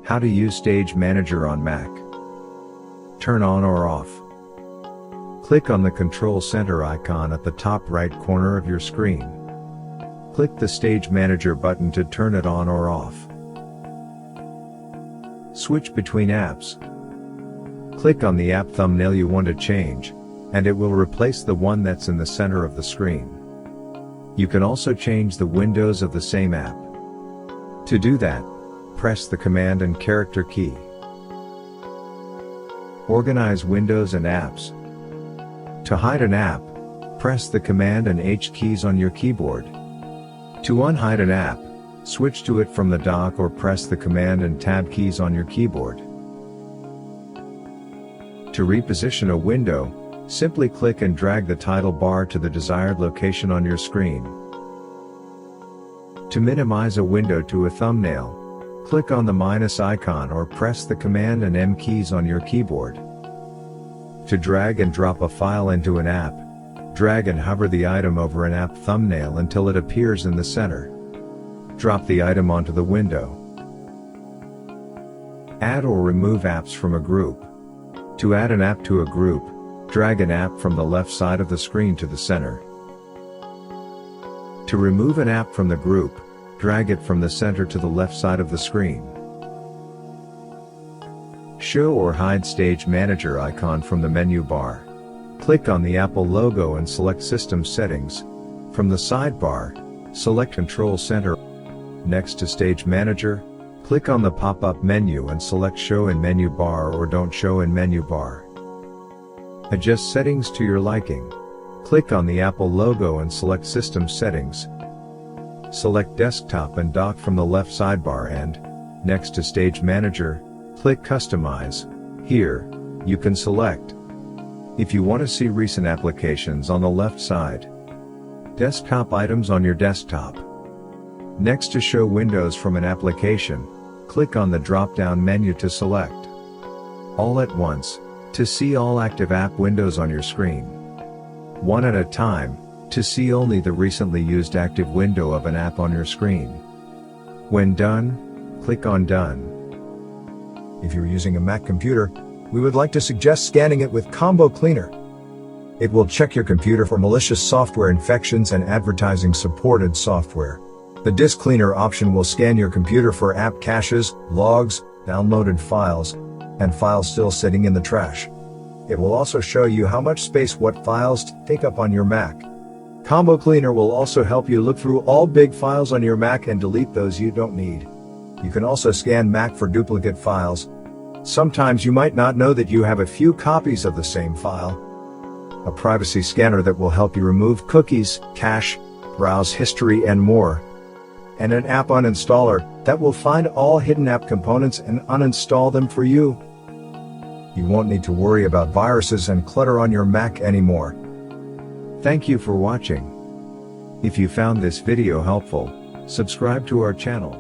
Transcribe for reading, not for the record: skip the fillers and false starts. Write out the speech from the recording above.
How to use Stage Manager on Mac. Turn on or off. Click on the Control Center icon at the top right corner of your screen. Click the Stage Manager button to turn it on or off. Switch between apps. Click on the app thumbnail you want to change, and it will replace the one that's in the center of the screen. You can also change the windows of the same app. To do that, press the Command and Character key. Organize windows and apps. To hide an app, press the Command and H keys on your keyboard. To unhide an app, switch to it from the dock or press the Command and Tab keys on your keyboard. To reposition a window, simply click and drag the title bar to the desired location on your screen. To minimize a window to a thumbnail, click on the minus icon or press the Command and M keys on your keyboard. To drag and drop a file into an app, drag and hover the item over an app thumbnail until it appears in the center. Drop the item onto the window. Add or remove apps from a group. To add an app to a group, drag an app from the left side of the screen to the center. To remove an app from the group, drag it from the center to the left side of the screen. Show or hide Stage Manager icon from the menu bar. Click on the Apple logo and select System Settings. From the sidebar, select Control Center. Next to Stage Manager, click on the pop-up menu and select Show in Menu Bar or Don't Show in Menu Bar. Adjust settings to your liking. Click on the Apple logo and select System Settings. Select Desktop and Dock from the left sidebar and, next to Stage Manager, click Customize. Here, you can select if you want to see recent applications on the left side. Desktop items on your desktop. Next to show windows from an application, click on the drop-down menu to select All at Once, to see all active app windows on your screen. One at a time, to see only the recently used active window of an app on your screen. When done, click on Done. If you're using a Mac computer, we would like to suggest scanning it with Combo Cleaner. It will check your computer for malicious software infections and advertising supported software. The Disk Cleaner option will scan your computer for app caches, logs, downloaded files, and files still sitting in the trash. It will also show you how much space what files take up on your Mac. Combo Cleaner will also help you look through all big files on your Mac and delete those you don't need. You can also scan Mac for duplicate files. Sometimes you might not know that you have a few copies of the same file. A privacy scanner that will help you remove cookies, cache, browse history and more. And an app uninstaller that will find all hidden app components and uninstall them for you. You won't need to worry about viruses and clutter on your Mac anymore. Thank you for watching. If you found this video helpful, subscribe to our channel.